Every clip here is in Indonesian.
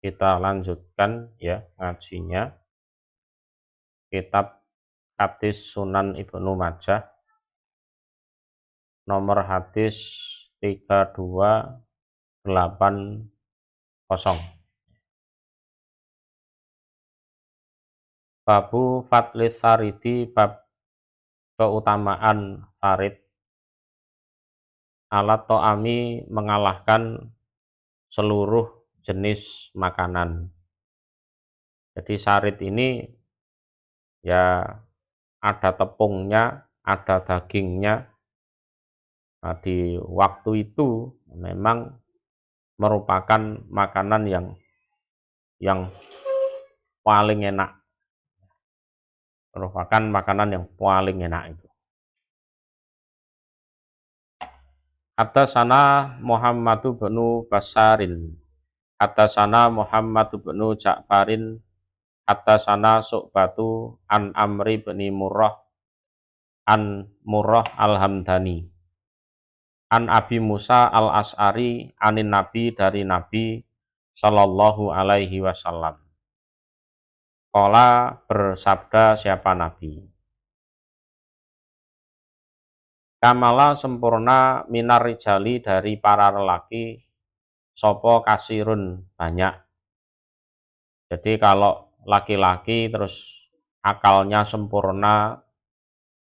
Kita lanjutkan ya ngajinya kitab hadis Sunan Ibnu Majah nomor hadis 3280. Babu Fadlis Saridi, bab keutamaan sarid alat to'ami, mengalahkan seluruh jenis makanan. Jadi sarid ini ya ada tepungnya, ada dagingnya. Nah, di waktu itu memang merupakan makanan yang paling enak. Merupakan makanan yang paling enak itu. Haddatsana Muhammad bin Basharin, haddatsana Muhammad bin Ja'farin, haddatsana Su'batu an Amri bin Murrah an Murrah al-Hamdani an Abi Musa al-As'ari anin Nabi, dari Nabi sallallahu alaihi wasallam. Qala, bersabda siapa Nabi, kamala, sempurna, minar rijali, dari para lelaki, sopo kasirun, banyak. Jadi kalau laki-laki terus akalnya sempurna,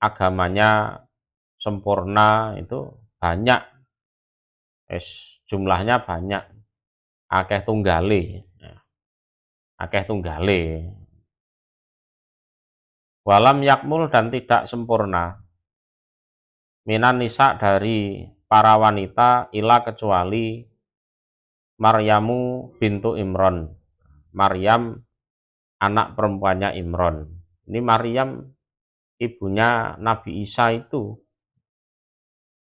agamanya sempurna, itu banyak. Jumlahnya banyak. Akeh tunggale. Akeh tunggale. Walam yakmul, dan tidak sempurna, minan nisa, dari para wanita, ila, kecuali Maryamu bintu Imron, Maryam anak perempuannya Imron. Ini Maryam ibunya Nabi Isa itu.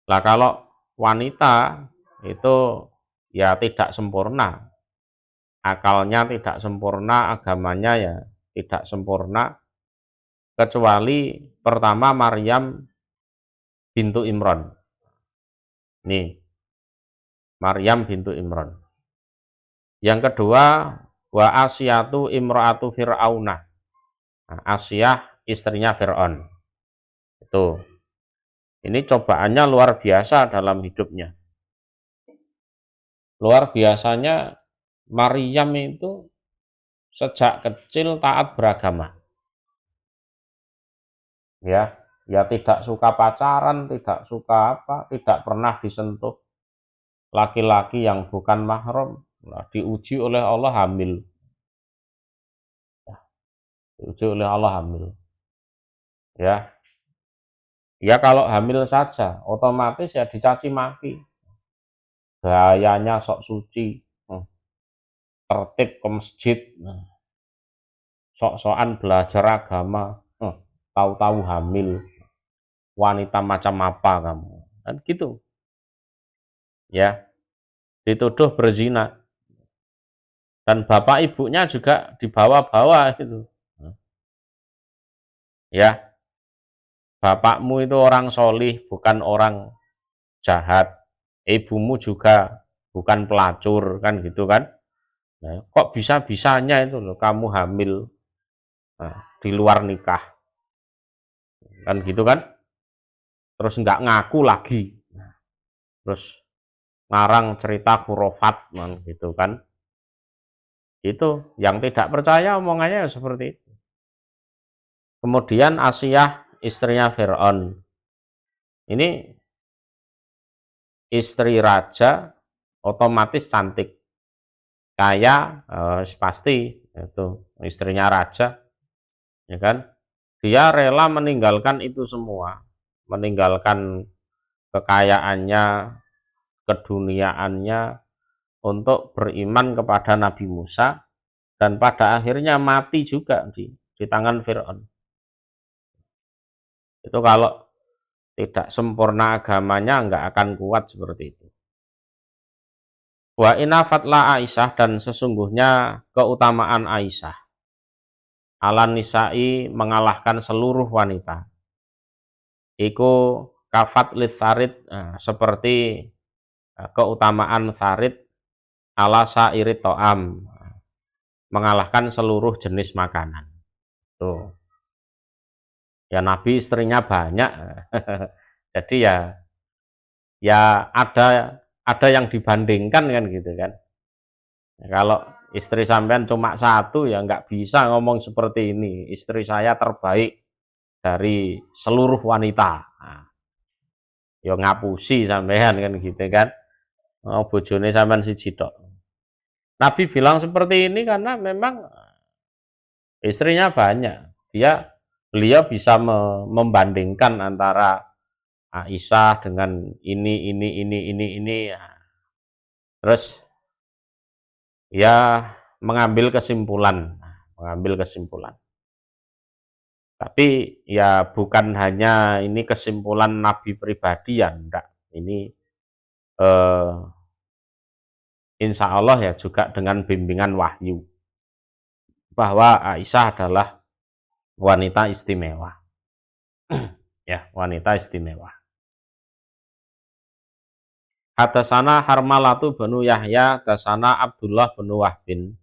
Lah kalau wanita itu ya tidak sempurna, akalnya tidak sempurna, agamanya ya tidak sempurna, kecuali pertama Maryam bintu Imron. Nih, Maryam bintu Imron. Yang kedua, wa Asyatu imra'atu Fir'auna. Nah, Asyah istrinya Fir'aun. Itu. Ini cobaannya luar biasa dalam hidupnya. Luar biasanya Maryam itu sejak kecil taat beragama. Ya tidak suka pacaran, tidak suka apa, tidak pernah disentuh laki-laki yang bukan mahram. Nah, diuji oleh Allah hamil. Diuji oleh Allah hamil. Ya kalau hamil saja otomatis ya dicaci maki. Gayanya sok suci, tertib ke masjid, sok-sokan belajar agama, tahu-tahu hamil, wanita macam apa kamu, kan gitu. Ya, dituduh berzina, dan bapak ibunya juga dibawa-bawa gitu. Ya, bapakmu itu orang solih, bukan orang jahat. Ibumu juga bukan pelacur, kan gitu kan. Nah, kok bisa-bisanya itu loh kamu hamil di luar nikah, kan gitu kan. Terus nggak ngaku lagi, terus ngarang cerita khurafat, kan gitu kan. Itu yang tidak percaya omongannya seperti itu. Kemudian Asiyah istrinya Fir'aun, ini istri raja, otomatis cantik, kaya, pasti itu istrinya raja, ya kan. Dia rela meninggalkan itu semua, meninggalkan kekayaannya, keduniaannya, untuk beriman kepada Nabi Musa, dan pada akhirnya mati juga di tangan Fir'aun. Itu kalau tidak sempurna agamanya nggak akan kuat seperti itu. Wa inna fatla Aisyah, dan sesungguhnya keutamaan Aisyah, alan nisa'i, mengalahkan seluruh wanita, iku kafat lis sarid, seperti keutamaan sarid ala sairit to'am, mengalahkan seluruh jenis makanan. Tuh. Ya Nabi istrinya banyak. Jadi ya ada yang dibandingkan kan gitu kan. Ya, kalau istri sampean cuma satu ya nggak bisa ngomong seperti ini. Istri saya terbaik dari seluruh wanita. Nah, ya ngapusi sampean kan gitu kan. Oh, bojone sampean siji tok. Nabi bilang seperti ini karena memang istrinya banyak. Beliau bisa membandingkan antara Aisyah dengan ini. Terus ya mengambil kesimpulan. Tapi ya bukan hanya ini kesimpulan Nabi pribadi ya, enggak. Ini insya Allah ya juga dengan bimbingan wahyu bahwa Aisyah adalah wanita istimewa. Ya, wanita istimewa. Hadasana Harmalatu benu Yahya, hadasana Abdullah benu Wahbin,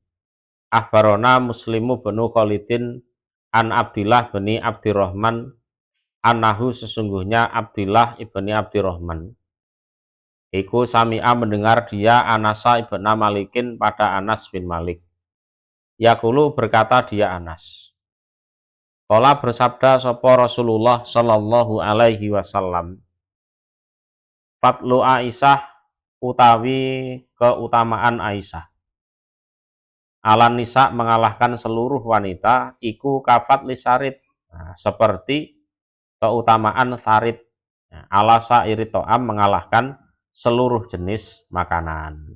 Akhbarona Muslimu benu Khalidin, an Abdillah bani Abdirrahman, annahu sesungguhnya Abdillah ibni Abdirrahman. Iku sami'a mendengar dia Anasa ibna Malikin pada Anas bin Malik. Yakulu berkata dia Anas. Qala bersabda sapa Rasulullah sallallahu alaihi wasallam. Fatlu Aisyah utawi keutamaan Aisyah. Alan nisa mengalahkan seluruh wanita iku kafat lisarit. Nah, seperti keutamaan sarit. Nah, ala sairi to'am mengalahkan seluruh jenis makanan.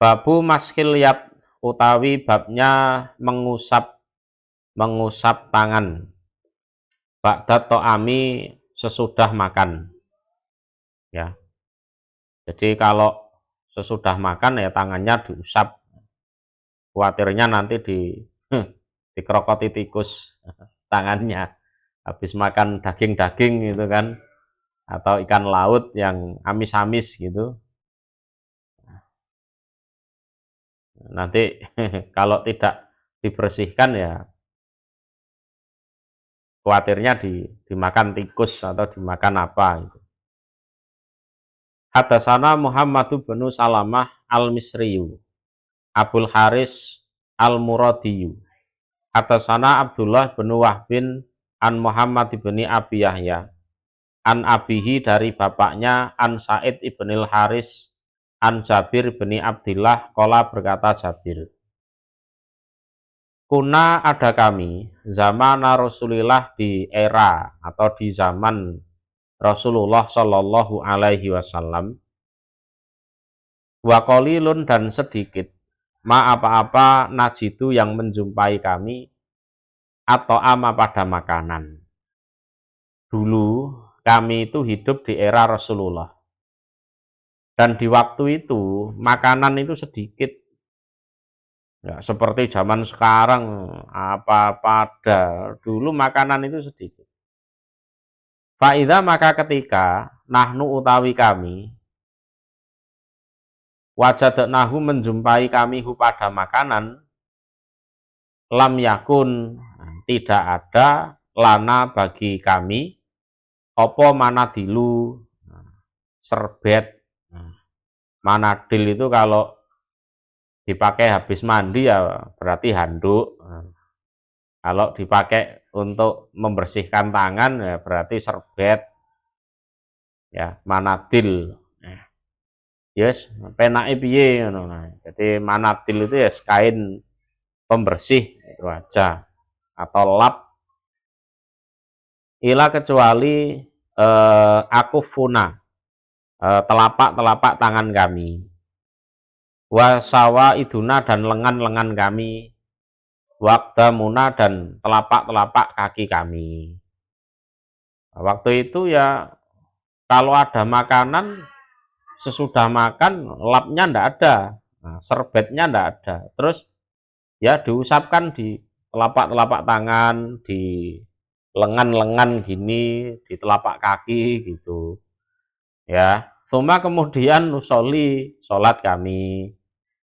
Babu maskil yad utawi babnya mengusap tangan. Ba'da to'ami sesudah makan. Ya. Jadi kalau sesudah makan ya tangannya diusap. Khawatirnya nanti dikerokoti tikus tangannya. Habis makan daging-daging gitu kan. Atau ikan laut yang amis-amis gitu. Nanti kalau tidak dibersihkan ya khawatirnya dimakan tikus atau dimakan apa gitu. Hadasana Muhammadu bin Salamah al-Misriyu, Abul Haris al-Muradiyu. Hadasana Abdullah bin Wahbin an Muhammad bin Abi Yahya, an abihi dari bapaknya, an Said ibnil Haris, an Jabir bin Abdillah, qala berkata Jabir. Kuna ada kami, zaman Rasulillah di era atau di zaman Rasulullah Shallallahu Alaihi Wasallam. Wa qalilun dan sedikit, ma apa-apa najidu yang menjumpai kami, atau ama pada makanan. Dulu kami itu hidup di era Rasulullah. Dan di waktu itu makanan itu sedikit. Ya, seperti zaman sekarang apa-apa ada. Dulu makanan itu sedikit. Fa'idha maka ketika nahnu utawi kami wajadnahu menjumpai kami hu pada makanan, lam yakun tidak ada lana bagi kami opo manadilu serbet. Manadil itu kalau dipakai habis mandi ya berarti handuk. Kalau dipakai untuk membersihkan tangan ya berarti serbet. Ya, manadil. Yes, penake piye ngono. Jadi manadil itu ya kain pembersih itu aja atau lap. Ila kecuali aku funa telapak tangan kami. Wasawa iduna dan lengan-lengan kami, waqdamuna dan telapak kaki kami. Waktu itu ya kalau ada makanan sesudah makan lapnya ndak ada, serbetnya ndak ada. Terus ya diusapkan di telapak tangan, di lengan-lengan gini, di telapak kaki gitu. Ya, suma kemudian nusoli sholat kami.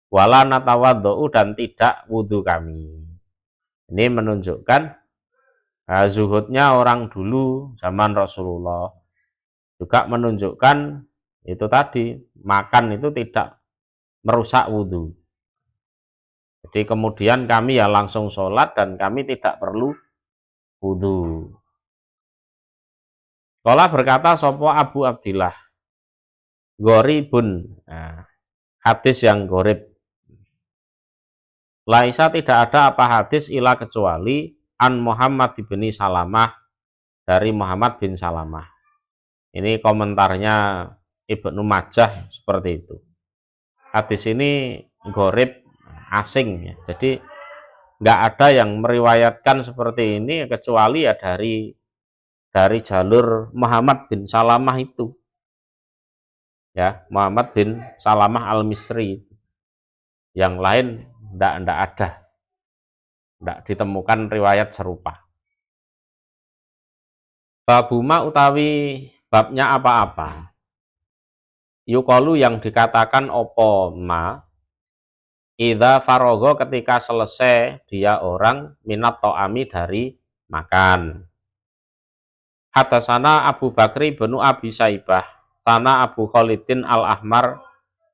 wala natawaddu dan tidak wudu kami. Ini menunjukkan zuhudnya orang dulu zaman Rasulullah. Juga menunjukkan itu tadi, makan itu tidak merusak wudu. Jadi kemudian kami ya langsung sholat dan kami tidak perlu wudu. Kala berkata sopo Abu Abdillah, goribun, nah, hadis yang gorib. Laisa tidak ada apa hadis ila kecuali an Muhammad bin Salamah, dari Muhammad bin Salamah. Ini komentarnya Ibnu Majah seperti itu. Hadis ini gorib, asing ya. Jadi nggak ada yang meriwayatkan seperti ini kecuali ya dari jalur Muhammad bin Salamah itu. Ya, Muhammad bin Salamah al-Misri. Yang lain ndak ada. Ndak ditemukan riwayat serupa. Babuma utawi babnya apa-apa. Yukalu yang dikatakan opo ma, idza farogo ketika selesai dia orang minat to'ami dari makan. Hadasana Abu Bakri bin Abi Saibah, sana Abu Khalidin al-Ahmar,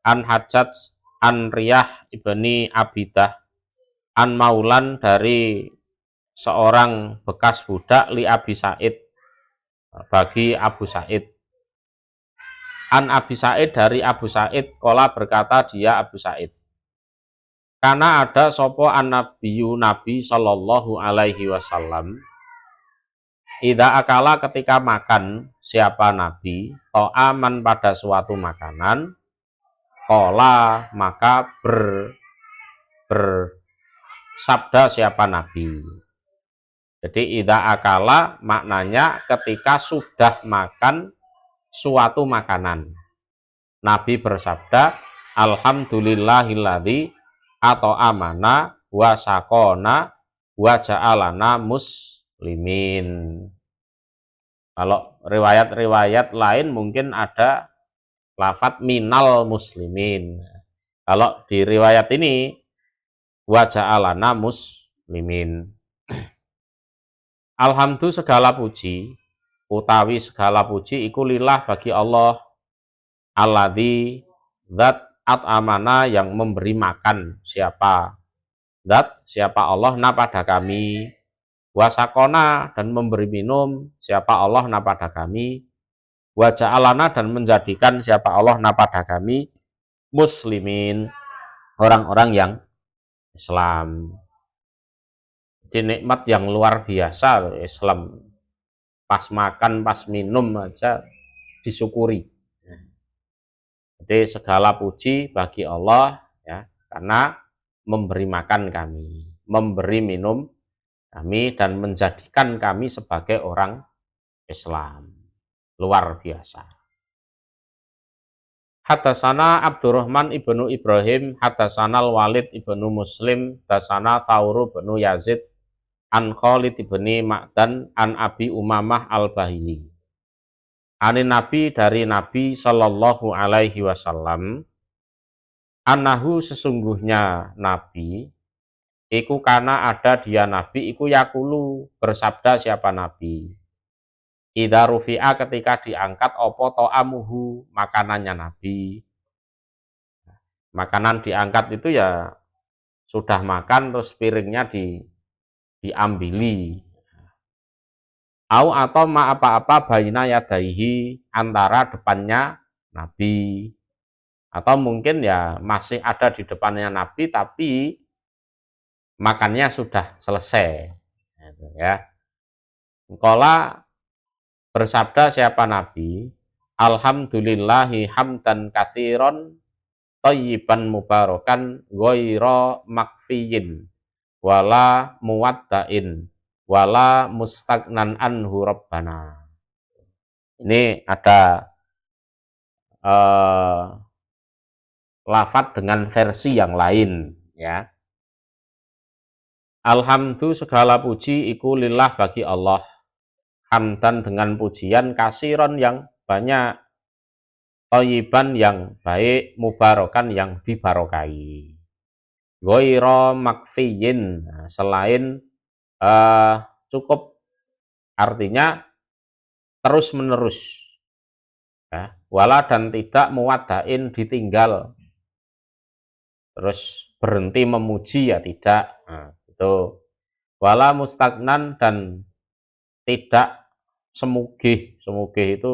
an Hajjaj, an Riyah ibni Abidah, an Maulan dari seorang bekas budak li Abi Said, bagi Abu Said. An Abi Said dari Abu Said, kola berkata dia Abu Said. Karena ada sopo an nabiyu Nabi Sallallahu Alaihi Wasallam. Ida akala ketika makan siapa Nabi, to'aman pada suatu makanan, kola maka bersabda siapa Nabi. Jadi ida akala maknanya ketika sudah makan suatu makanan. Nabi bersabda, alhamdulillahilladzi atau amana wa sakona wa ja'alana muslimin. Kalau riwayat-riwayat lain mungkin ada lafadz minal muslimin. Kalau di riwayat ini wa ja'alana muslimin. Alhamdulillah segala puji, utawi segala puji iku lillah bagi Allah, alladzi zat at'amana yang memberi makan siapa Allah na pada kami, wasakona dan memberi minum siapa Allah na pada kami, waja'alana dan menjadikan siapa Allah na pada kami muslimin, orang-orang yang Islam. Jadi nikmat yang luar biasa Islam. Pas makan, pas minum aja disyukuri. Jadi segala puji bagi Allah ya, karena memberi makan kami, memberi minum kami dan menjadikan kami sebagai orang Islam. Luar biasa. Hadasana Abdurrahman ibnu Ibrahim, hadasana Walid ibnu Muslim, hadasana Thawru ibnu Yazid, an Khalid ibni Ma'dan, an Abi Umamah al-Bahili. Ani Nabi dari Nabi Sallallahu Alaihi Wasallam, anahu sesungguhnya Nabi, iku kana ada dia Nabi, iku yakulu bersabda siapa Nabi. Idza rufi'a ketika diangkat opo to'amuhu makanannya Nabi. Makanan diangkat itu ya sudah makan terus piringnya diambili. Au atau ma apa-apa baina yadaihi antara depannya Nabi. Atau mungkin ya masih ada di depannya Nabi tapi makannya sudah selesai. Ya. Qala bersabda siapa Nabi, alhamdulillahi hamdan katsiran thayyiban mubarakan ghaira makfiyin wala muwaddain wala mustagnan anhu rabbana. Ini ada lafadz dengan versi yang lain ya. Alhamdulillah segala puji iku lillah bagi Allah, hamdan dengan pujian, kasiron yang banyak, thayyiban yang baik, mubarakan yang dibarokai. ghaira makfiyin, selain cukup, artinya terus menerus, ya. Wala dan tidak muwaddain, ditinggal terus berhenti memuji, ya tidak. Nah, itu. Wala mustagnan, dan tidak semugih. Semugih itu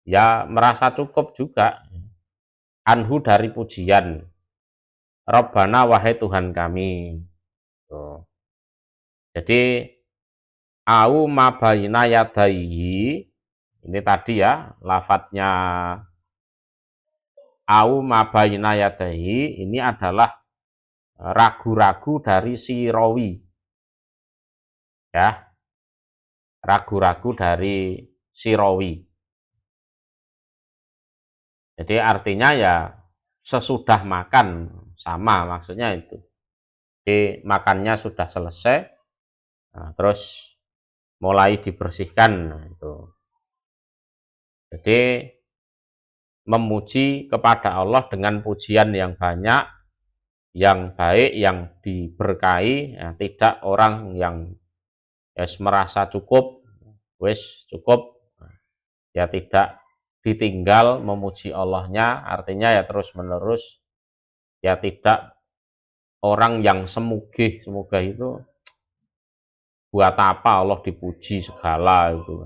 ya merasa cukup juga, anhu dari pujian. Rabbana, wahai Tuhan kami. Tuh. Jadi au mabaina yadaihi, ini tadi ya lafadznya au mabaina yadaihi, ini adalah ragu-ragu dari si rawi, ya, ragu-ragu dari si rawi. Jadi artinya ya sesudah makan, sama maksudnya itu. Jadi makannya sudah selesai, nah, terus mulai dibersihkan, nah, itu. Jadi memuji kepada Allah dengan pujian yang banyak, yang baik, yang diberkahi, ya, tidak orang yang merasa cukup, wis cukup, ya tidak ditinggal memuji Allahnya, artinya ya terus menerus, ya tidak orang yang semugih. Semugih itu buat apa Allah dipuji segala itu,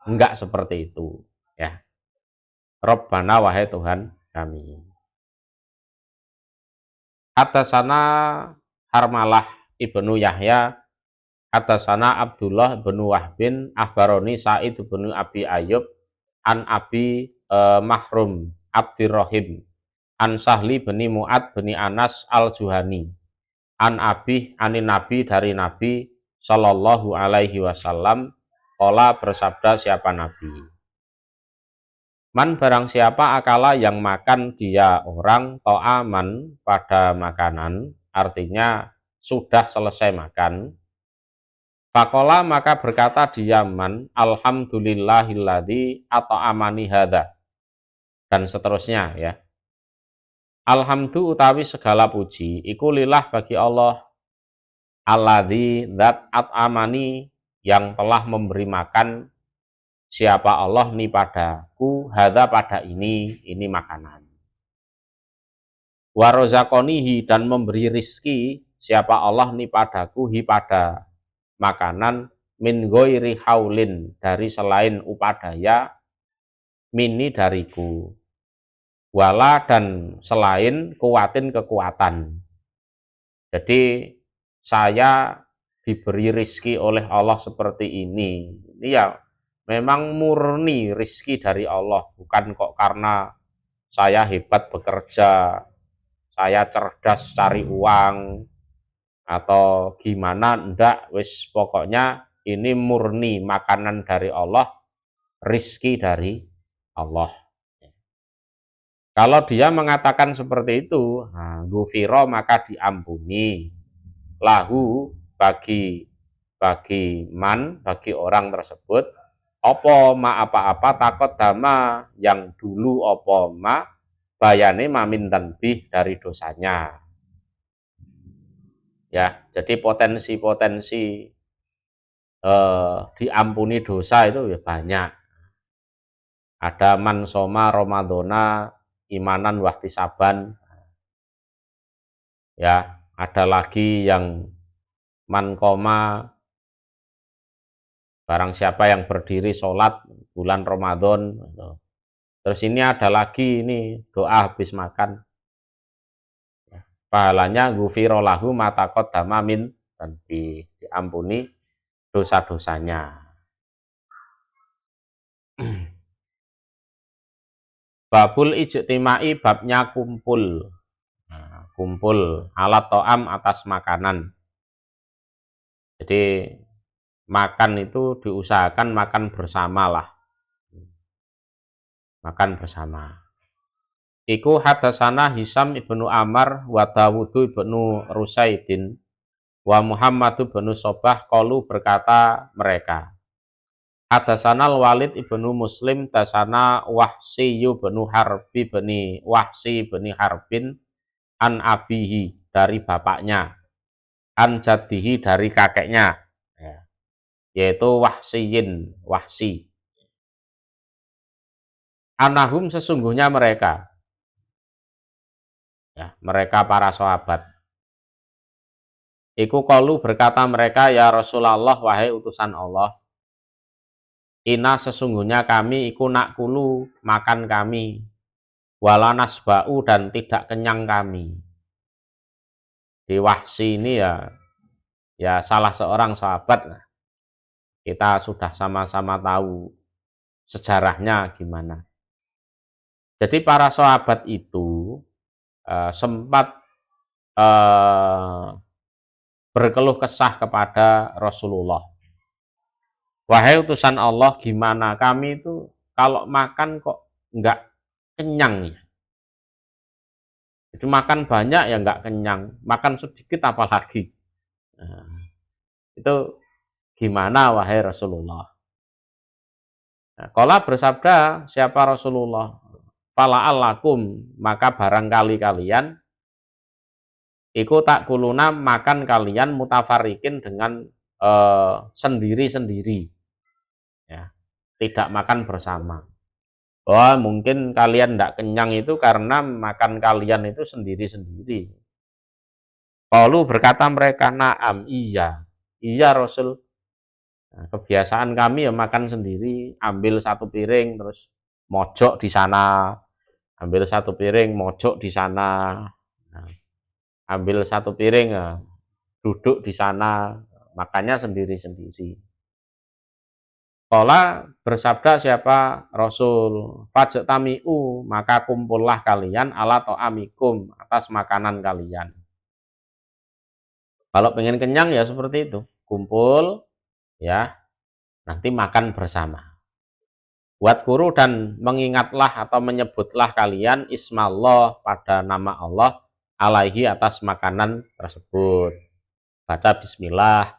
enggak seperti itu, ya. Rabbana, wahai Tuhan kami. Atasana Harmalah ibnu Yahya, atasana Abdullah ibnu Wahbin, akhbaroni Sa'id ibnu Abi Ayyub, an Abi Mahrum Abdirrahim, an Sahli bani Mu'ad bani Anas al-Juhani, an Abi anin Nabi, dari Nabi Sallallahu alaihi wasallam, qala, bersabda siapa Nabi. Man, barang siapa akala yang makan dia orang, to'aman, pada makanan, artinya sudah selesai makan. Fakola, maka berkata dia man, alhamdulillahilladzi at'amani hadza, dan seterusnya, ya. Alhamdu utawi segala puji iku lillah, bagi Allah, alladzi dzat at'amani, yang telah memberi makan siapa Allah ni padaku, hadza, pada ini makanan. Warozakonihi, dan memberi rizki siapa Allah ni padaku, hi, pada makanan, min ghairi haulin, dari selain upadaya, mini, dariku, wala, dan selain kuatin, kekuatan. Jadi saya diberi rizki oleh Allah seperti ini ya memang murni rizki dari Allah, bukan kok karena saya hebat bekerja, saya cerdas cari uang, atau gimana, enggak, wis pokoknya ini murni makanan dari Allah, rizki dari Allah. Kalau dia mengatakan seperti itu, gufiro, maka diampuni, lahu, bagi man, bagi orang tersebut, opo ma, apa-apa, takut dama, yang dulu, opo ma, bayane mamin tanbih, dari dosanya. Ya, jadi potensi-potensi diampuni dosa itu ya banyak. Ada man soma Ramadhana imanan wahtisaban, ya. Ada lagi yang man koma, barang siapa yang berdiri sholat bulan Ramadan. Terus ini ada lagi, ini doa habis makan, pahalanya gufiro lahu matakot damamin, dan diampuni dosa-dosanya. Babul ijtimai, babnya kumpul, kumpul, alat to'am, atas makanan. Jadi makan itu diusahakan makan bersama lah, makan bersama. Iku hadasana Hisam ibnu Amar wa Dawudu ibnu Rusaidin wa Muhammadu ibnu Sobah, qalu, berkata mereka, hadasana Walid ibnu Muslim, dasana Wahsi ibnu Harbi bani Wahsi bani Harbin, an abihi dari bapaknya, an jaddihi dari kakeknya, ya, yaitu Wahsiyin, Wahsi. Anahum sesungguhnya mereka, ya, mereka para sahabat. Iku qalu berkata mereka, ya Rasulullah, wahai utusan Allah, Ina sesungguhnya kami iku nakulu, makan kami, wala nasba'u dan tidak kenyang kami. Di Wahsi ini ya salah seorang sahabat. Kita sudah sama-sama tahu sejarahnya gimana. Jadi para sahabat itu sempat berkeluh kesah kepada Rasulullah. Wahai utusan Allah, gimana kami itu kalau makan kok enggak kenyang ya? Jadi makan banyak ya enggak kenyang, makan sedikit apalagi. Nah, itu gimana wahai Rasulullah? Nah, Qala bersabda siapa Rasulullah? Fala alakum, maka barangkali kalian iku tak kuluna makan kalian mutafarikin dengan sendiri-sendiri, ya, tidak makan bersama. Oh, mungkin kalian tidak kenyang itu karena makan kalian itu sendiri-sendiri. Qalu berkata mereka, na'am, iya, iya Rasul. Nah, kebiasaan kami ya makan sendiri, ambil satu piring terus mojok di sana, ambil satu piring mojok di sana, nah, ambil satu piring ya, duduk di sana, makannya sendiri-sendiri. Qala bersabda siapa Rasul, fajtami'u, maka kumpullah kalian ala ta'amikum, atas makanan kalian. Kalau pengen kenyang ya seperti itu, kumpul ya, nanti makan bersama. Buat guru dan mengingatlah atau menyebutlah kalian ismallah pada nama Allah alaihi atas makanan tersebut. Baca bismillah.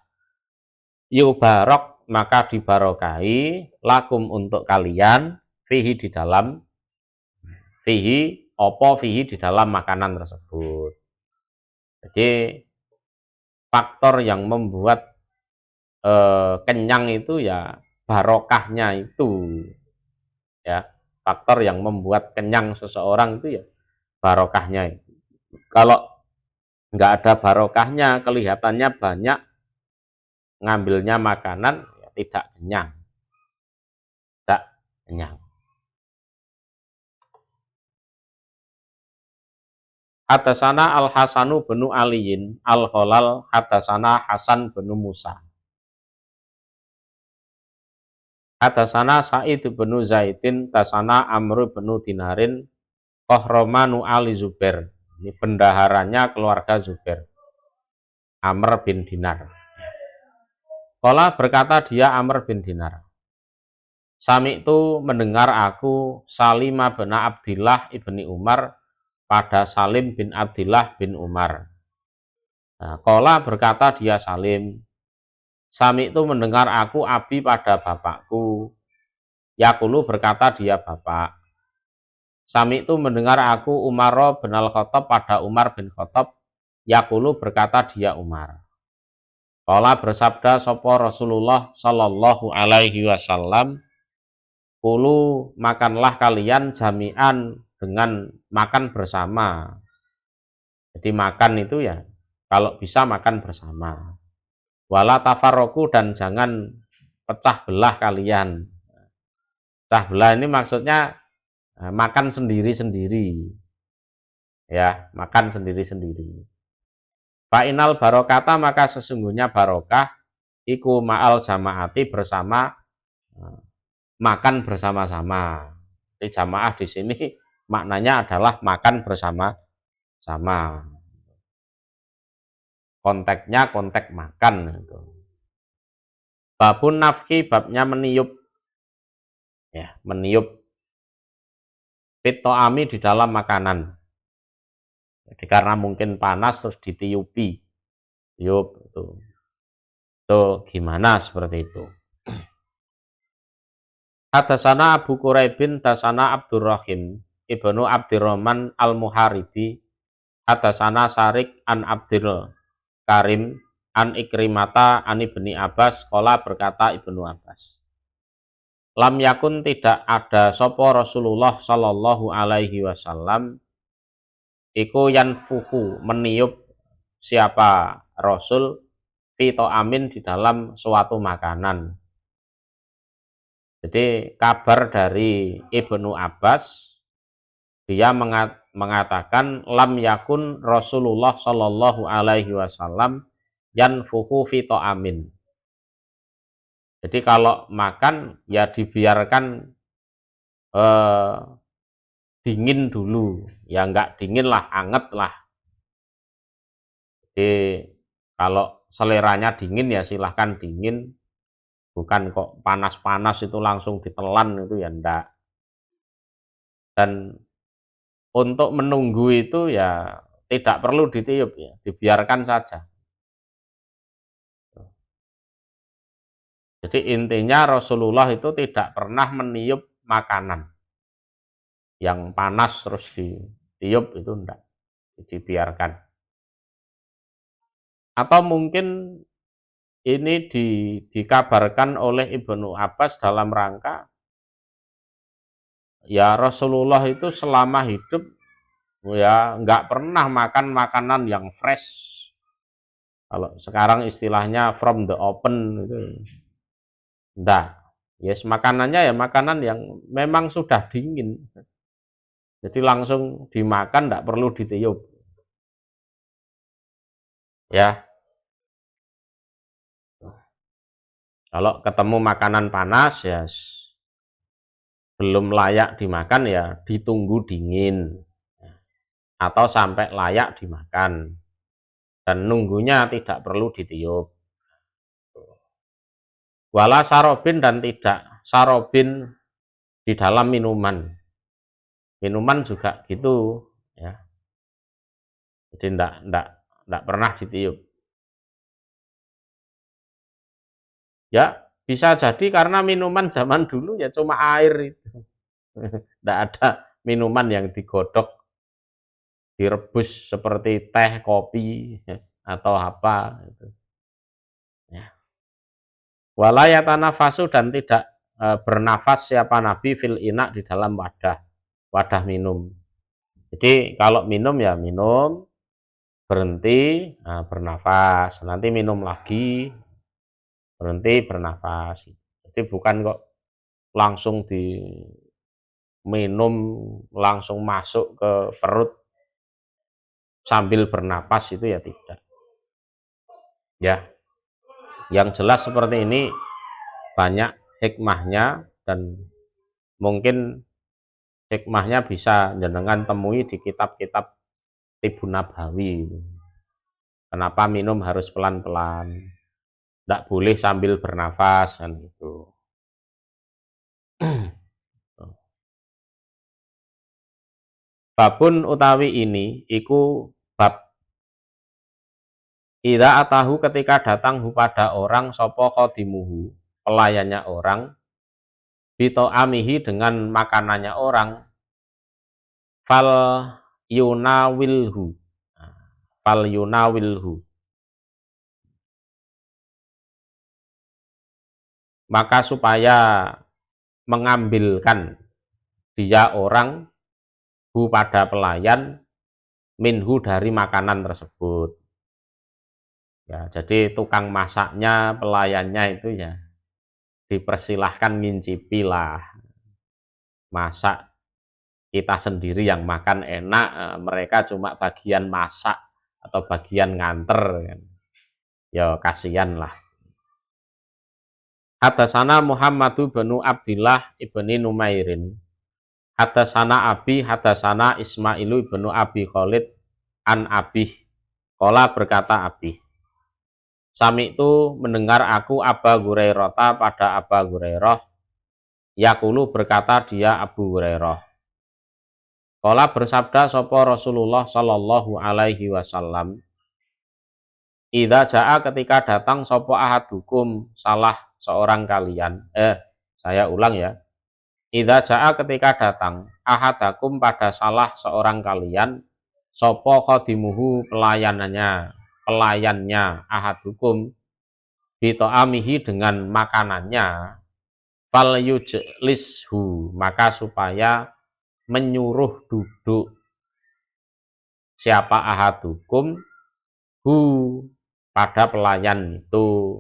Yubarok, maka dibarokai lakum untuk kalian fihi di dalam fihi opo fihi di dalam makanan tersebut. Jadi faktor yang membuat kenyang itu ya barokahnya itu, ya, faktor yang membuat kenyang seseorang itu ya barokahnya itu. Kalau nggak ada barokahnya, kelihatannya banyak, ngambilnya makanan ya tidak kenyang, tidak kenyang. Hadasana Al-Hasanu benu Aliyin Al-Kholal hadasana Hasan benu Musa. Hadasana Sa'id benu Zaidin tasana Amr benu Dinarin Qohromanu Ali Zubair. Ini bendaharanya keluarga Zubair, Amr bin Dinar. Qala berkata dia Amr bin Dinar, Sami itu mendengar aku Salimah bin Abdillah ibni Umar pada Salim bin Abdillah bin Umar. Nah, Qala berkata dia Salim, Sami itu mendengar aku Abi pada bapakku. Yakulu berkata dia bapak. Sami itu mendengar aku Umar bin Al-Khattab pada Umar bin Khattab. Yakulu berkata dia Umar. Qala bersabda sopo Rasulullah sallallahu alaihi wasallam, kulu makanlah kalian jami'an dengan makan bersama. Jadi makan itu ya kalau bisa makan bersama. Wala tafarroku dan jangan pecah belah kalian. Pecah belah ini maksudnya makan sendiri-sendiri. Ya, makan sendiri-sendiri. Fa'inal barokata, maka sesungguhnya barokah iku ma'al jamaati bersama makan bersama-sama. Jadi jamaah di sini maknanya adalah makan bersama-sama. Konteksnya konteks makan itu. Babun nafki, babnya meniup, ya, meniup fitoami di dalam makanan. Jadi karena mungkin panas terus ditiupi, tiup itu gimana seperti itu. Hadasana Abu Quraibin tasana Abdurrahim ibnu Abdurrahman al-Muharibi Hadatsana Sarik an Abdul Karim an Ikrimata an Ibni Abbas qala berkata Ibnu Abbas, lam yakun tidak ada sopo Rasulullah sallallahu alaihi wasallam iku yanfuhu meniup siapa Rasul fito amin di dalam suatu makanan. Jadi kabar dari Ibnu Abbas, dia mengatakan lam yakun Rasulullah sallallahu alaihi wasallam yanfuhu fito amin. Jadi kalau makan ya dibiarkan dingin dulu, ya enggak dingin lah, anget lah. Jadi kalau seleranya dingin ya silahkan dingin, bukan kok panas-panas itu langsung ditelan itu ya enggak. Dan untuk menunggu itu ya tidak perlu ditiup ya, dibiarkan saja. Jadi intinya Rasulullah itu tidak pernah meniup makanan yang panas terus ditiup, itu enggak, dibiarkan. Atau mungkin ini dikabarkan oleh Ibnu Abbas dalam rangka ya Rasulullah itu selama hidup ya enggak pernah makan makanan yang fresh. Kalau sekarang istilahnya from the open itu enggak. Yes, makanannya ya makanan yang memang sudah dingin. Jadi langsung dimakan, enggak perlu ditiup. Ya. Kalau ketemu makanan panas ya belum layak dimakan ya ditunggu dingin atau sampai layak dimakan. Dan nunggunya tidak perlu ditiup. Wala sarobin dan tidak sarobin di dalam minuman. Minuman juga gitu ya. Jadi enggak pernah ditiup. Ya, bisa jadi karena minuman zaman dulu ya cuma air itu. Enggak ada minuman yang digodok, direbus seperti teh, kopi atau apa gitu. Ya. Wala yatanafasu dan tidak bernafas siapa Nabi fil ina di dalam wadah minum. Jadi kalau minum ya minum, berhenti, bernafas, nanti minum lagi, berhenti, bernafas. Jadi bukan kok langsung diminum, langsung masuk ke perut sambil bernapas, itu ya tidak. Ya, yang jelas seperti ini banyak hikmahnya dan mungkin hikmahnya bisa jenengan temui di kitab-kitab Tibun Nabawi. Kenapa minum harus pelan-pelan? Tidak boleh sambil bernafas kan gitu. Babun utawi ini iku bab ida atahu ketika datang pada orang sopo khodimuhu, pelayannya orang, bito amihi dengan makanannya orang, fal yunawilhu, maka supaya mengambilkan dia orang hu pada pelayan minhu dari makanan tersebut. Ya, jadi tukang masaknya, pelayannya itu ya dipersilahkan ngincipi lah. Masak kita sendiri yang makan enak, mereka cuma bagian masak atau bagian nganter kan. Ya kasihan lah. Hadatsana Muhammadu bin Abdillah ibni Numairin. Hadatsana Abi, hadatsana Ismailu ibnu Abi Khalid an Abi. Qala berkata Abi, Sami itu mendengar aku Aba Hurairah pada Aba Hurairah, yakulu berkata dia Abu Hurairah. Qala bersabda sapa Rasulullah sallallahu alaihi wasallam, idza jaa ketika datang sapa ahadukum salah seorang kalian. Saya ulang ya. Idza jaa ketika datang ahadakum pada salah seorang kalian sapa khadimuhu pelayannya ahadukum bito'amihi dengan makanannya, fal yujlishu maka supaya menyuruh duduk siapa ahadukum hu pada pelayan itu,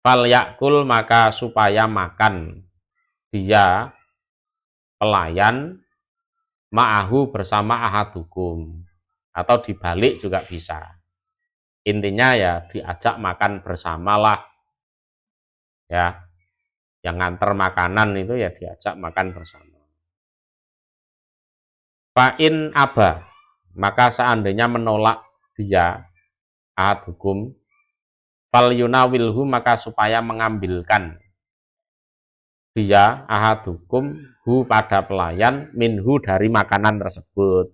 fal yakul maka supaya makan dia pelayan ma'ahu bersama ahadukum, atau dibalik juga bisa. Intinya ya diajak makan bersamalah ya, yang nganter makanan itu ya diajak makan bersama. Fa'in aba maka seandainya menolak dia ahadukum, fal yunawilhu maka supaya mengambilkan dia ahadukum hu pada pelayan minhu dari makanan tersebut.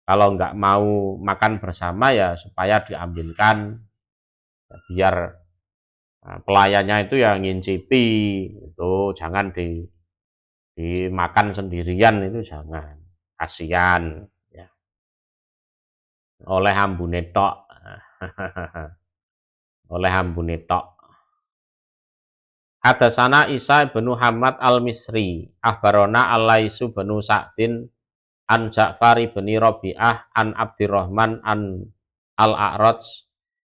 Kalau nggak mau makan bersama ya supaya diambilkan, biar pelayannya itu ya ngincipi, itu jangan dimakan sendirian, itu jangan, kasihan ya. Oleh ambune tok. Oleh ambune tok. Hadatsana Isa bin Muhammad al-Misri, akhbarona Al-Laisu bin Sa'din an Ja'far bin Rabi'ah an Abdurrahman an Al-A'raj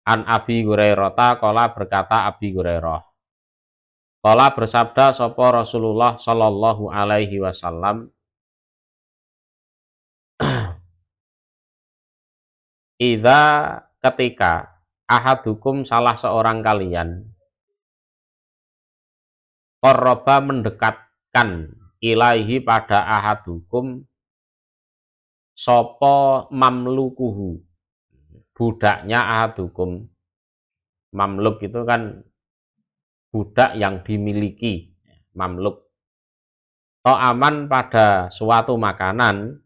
an Abi Hurairah qala berkata Abi Hurairah, qala bersabda sapa Rasulullah sallallahu alaihi wasallam, idza ketika ahadukum salah seorang kalian qarraba mendekatkan ilaihi pada ahadukum sopo mamlukuhu budaknya ahadukum. Mamluk itu kan budak yang dimiliki, mamluk. To'aman pada suatu makanan.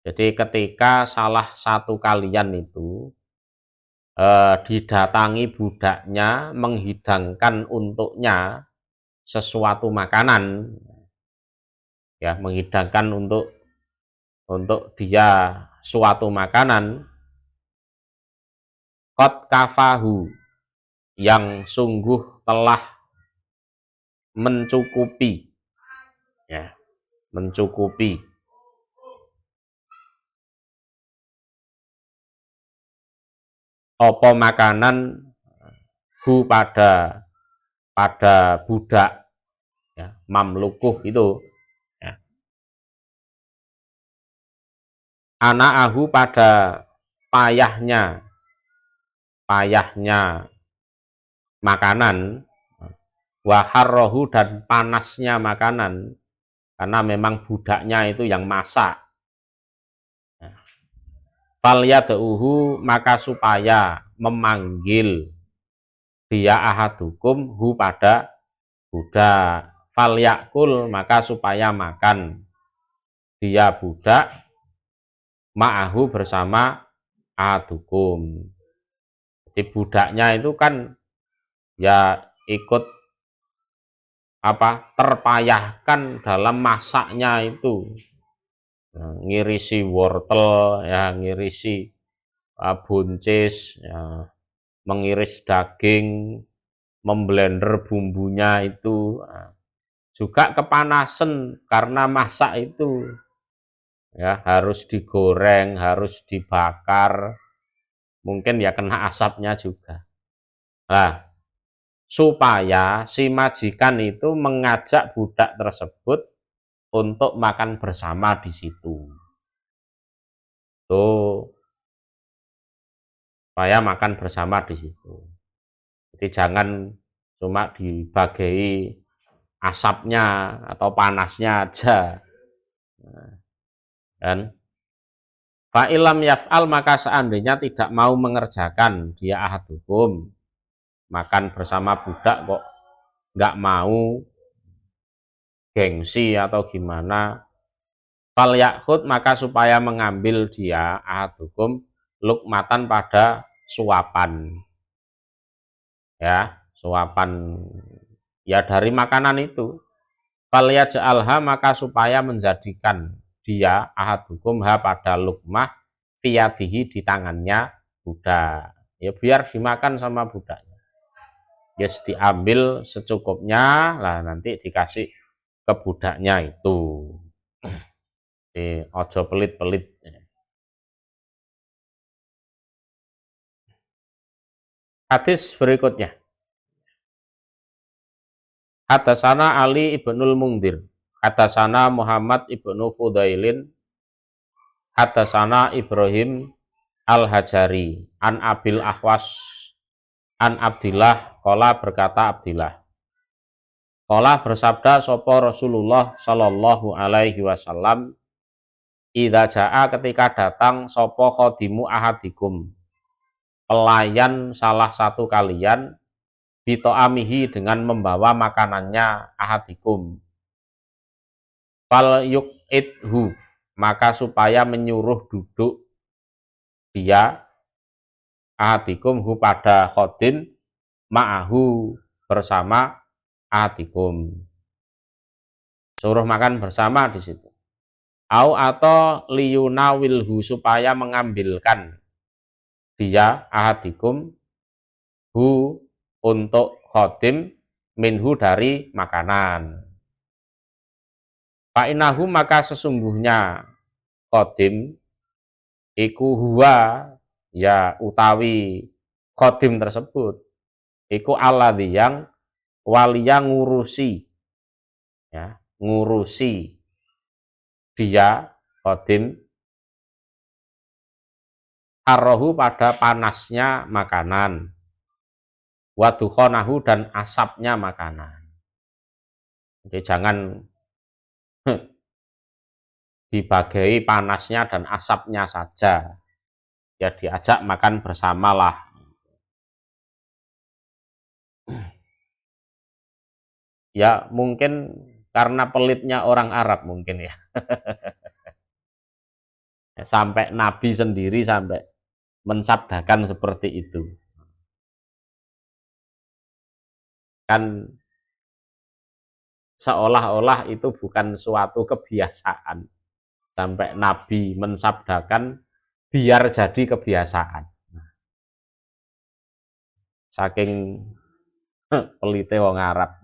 Jadi ketika salah satu kalian itu didatangi budaknya menghidangkan untuknya sesuatu makanan, ya, menghidangkan untuk dia suatu makanan, qad kafahu yang sungguh telah mencukupi, ya, mencukupi apa makanan hu pada budak, ya, mamlukuh itu, ya, ana'ahu pada payahnya makanan, waharrohu dan panasnya makanan, karena memang budaknya itu yang masak. Falyad'uhu maka supaya memanggil dia ahadukum hu pada budak, falyakul maka supaya makan dia budak ma'ahu bersama ahadukum. Jadi budaknya itu kan ya ikut terpayahkan dalam masaknya itu, ngirisi wortel, ya, ngirisi buncis, ya, mengiris daging, memblender bumbunya itu, juga kepanasan karena masak itu, ya, harus digoreng, harus dibakar, mungkin ya kena asapnya juga. Nah, supaya si majikan itu mengajak budak tersebut untuk makan bersama di situ. Tuh, supaya makan bersama di situ. Jadi jangan cuma dibagi asapnya atau panasnya aja. Dan fa'ilam yaf'al maka seandainya tidak mau mengerjakan dia ahadukum makan bersama budak kok nggak mau, gengsi atau gimana, fal yakhud maka supaya mengambil dia ahadukum lukmatan pada suapan, ya, suapan ya dari makanan itu, fal yaj'alha maka supaya menjadikan dia ahadukum pada luqmah fiyadihi di tangannya budak. Ya biar dimakan sama budaknya. Yes, diambil secukupnya lah, nanti dikasih ke budaknya itu. Ojo pelit-pelit. Hadis berikutnya. Hadasana Ali ibnul Mungdir. Hadasana Muhammad ibnu Fudailin. Hadasana Ibrahim al-Hajari. An Abil Ahwas. An Abdillah. Qala berkata Abdillah. Qala bersabda sopo Rasulullah sallallahu alaihi wasallam. Idza jaa ketika datang sopo khodimu ahadikum. Pelayan salah satu kalian. Bito'amihi dengan membawa makanannya ahadikum. Fal yuk'idhu, maka supaya menyuruh duduk dia ahadikum hu pada khodim ma'ahu bersama ahadikum. Suruh makan bersama di situ. Au atau liyunawilhu, supaya mengambilkan dia ahadikum hu untuk khodim minhu dari makanan. Fa'inahu, maka sesungguhnya khodim iku huwa, ya utawi khodim tersebut iku alladzi yang waliya ngurusi, ya ngurusi dia khodim arrohu pada panasnya makanan, wadukhonahu dan asapnya makanan. Jadi jangan dibagai panasnya dan asapnya saja, ya diajak makan bersamalah. Ya mungkin karena pelitnya orang Arab mungkin ya. Sampai Nabi sendiri sampai mensabdakan seperti itu. Kan seolah-olah itu bukan suatu kebiasaan. Sampai Nabi mensabdakan biar jadi kebiasaan. Saking pelite wong Arab.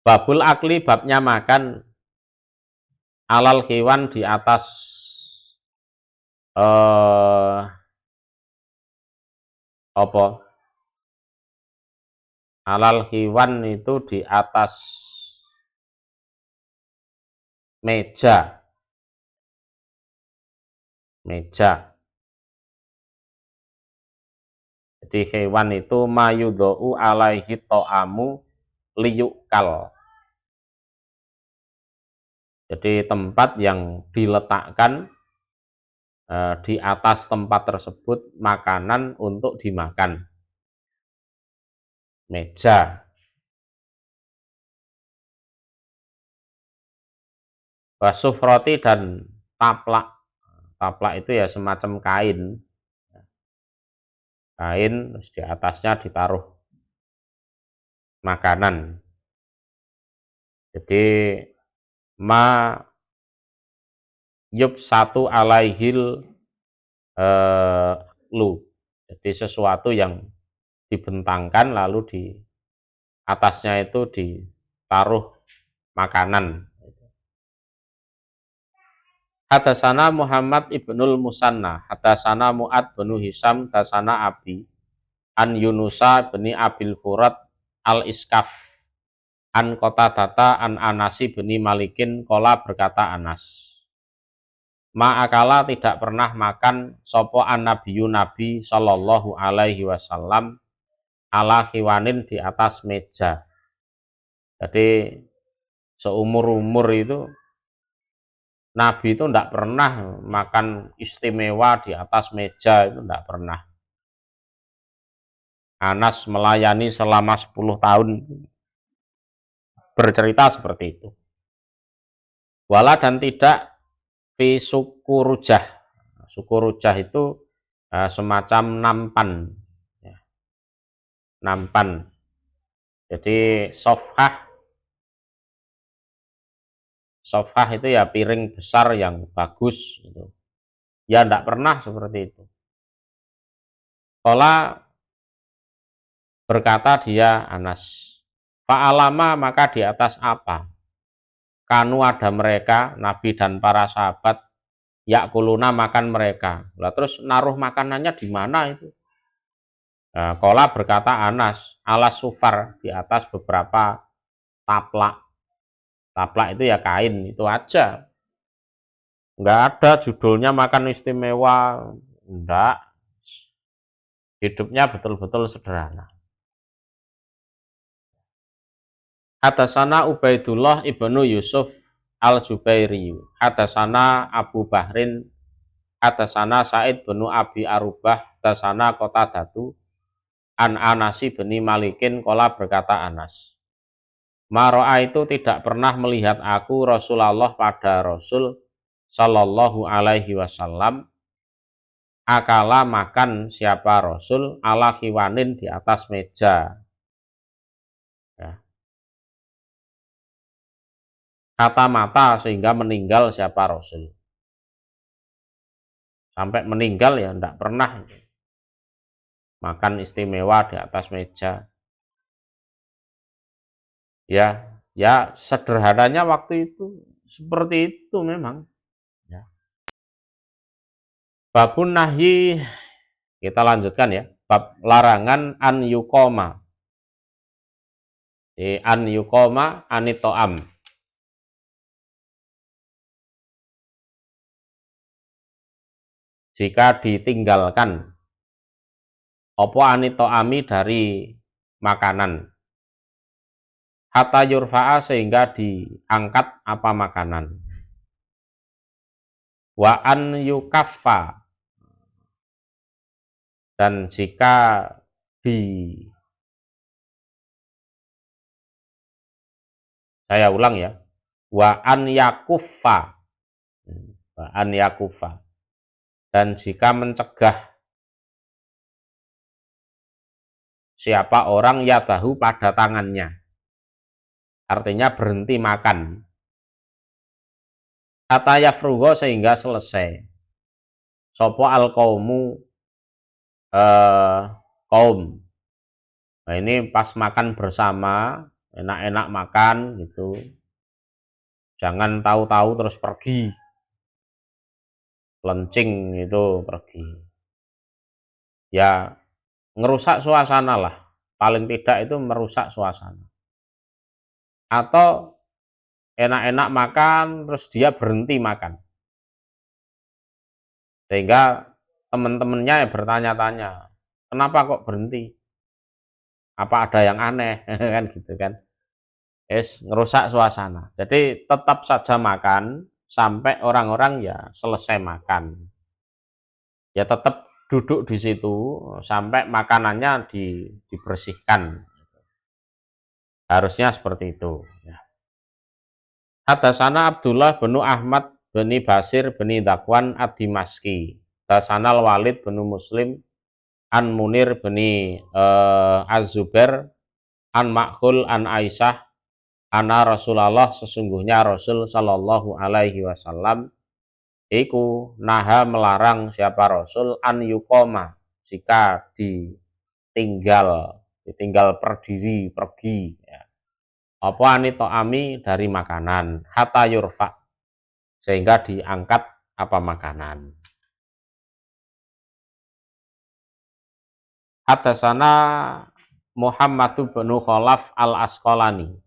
Babul akli, babnya makan alal hewan di atas apa? Alal hewan itu di atas meja. Jadi hewan itu mayudhu alaihi to'amu liyukal. Jadi tempat yang diletakkan di atas tempat tersebut makanan untuk dimakan. Meja. Wasufroti dan taplak. Taplak itu ya semacam kain. Kain, terus di atasnya ditaruh makanan. Jadi ma yub satu alaihil lu. Jadi sesuatu yang dibentangkan lalu di atasnya itu ditaruh makanan. Hadasana Muhammad ibnul Musanna, hadasana Mu'ad bin Hisam, hadasana Abi an Yunusa bin Abil Furat al-Iskaf an Qatadata an Anasi bin Malikin qala berkata Anas, ma'akala tidak pernah makan sopo an nabiyyu nabi sallallahu alaihi wasallam ala khiwanin di atas meja. Jadi seumur-umur itu Nabi itu tidak pernah makan istimewa di atas meja, itu tidak pernah. Anas melayani selama 10 tahun bercerita seperti itu. Wala dan tidak fi sukurujah. Sukurujah itu semacam nampan. Nampan. Jadi sofhah Sofah itu ya piring besar yang bagus gitu. Ya tidak pernah seperti itu. Qala, berkata dia Anas, fa'alama, maka di atas apa? Kanu, ada mereka, Nabi dan para sahabat, yakuluna, makan mereka. Lah terus naruh makanannya di mana itu? Nah, Qala, berkata Anas, alas sufar, di atas beberapa taplak. Taplak itu ya kain, itu aja. Enggak ada judulnya makan istimewa, enggak. Hidupnya betul-betul sederhana. Hadasana Ubaidullah ibnu Yusuf al-Jubairi. Hadasana Abu Bahrin. Hadasana Said bin Abi Arubah. Hadasana Qatadatu an Anasi bin Malikin. Qala, berkata Anas, Maro'a, itu tidak pernah melihat aku Rasulullah pada Rasul Sallallahu alaihi wasallam akala, makan siapa Rasul ala khiwanin, di atas meja. Ya. Kata mata, sehingga meninggal siapa Rasul. Sampai meninggal ya tidak pernah makan istimewa di atas meja. Ya, ya sederhananya waktu itu seperti itu memang. Ya. Babun nahyi, kita lanjutkan ya. Bab larangan an yukoma. An yukoma anitoam. Jika ditinggalkan opo anitoami, dari makanan. Hatta yurfa'a, sehingga diangkat apa makanan. Wa an yukaffa, dan jika saya ulang ya, wa an yakuffa, wa an yakuffa, dan jika mencegah siapa orang yadahu, pada tangannya, artinya berhenti makan. Kata yafrugo, sehingga selesai. Sopo al kaumu, kaum. Nah ini pas makan bersama, enak-enak makan gitu. Jangan tahu-tahu terus pergi, lencing itu pergi. Ya ngerusak suasana lah. Paling tidak itu merusak suasana. Atau enak-enak makan terus dia berhenti makan. Sehingga teman-temannya bertanya-tanya, kenapa kok berhenti? Apa ada yang aneh? Kan gitu kan. Ngerusak suasana. Jadi tetap saja makan sampai orang-orang ya selesai makan. Ya tetap duduk di situ sampai makanannya dibersihkan. Harusnya seperti itu. Hadasana Abdullah bin Ahmad bin Basir bin Dakwan ad-Dimaski. Hadasana Walid bin Muslim an Munir bin Az-Zubair an Makhul an Aisyah ana Rasulullah, sesungguhnya Rasul sallallahu alaihi wasallam iku naha, melarang siapa Rasul, an yukoma, jika ditinggal berdiri pergi ya. Apa anito ami, dari makanan, hatta yurfa, sehingga diangkat apa makanan. Hadasana Muhammad bin Khalaf al-Asqalani.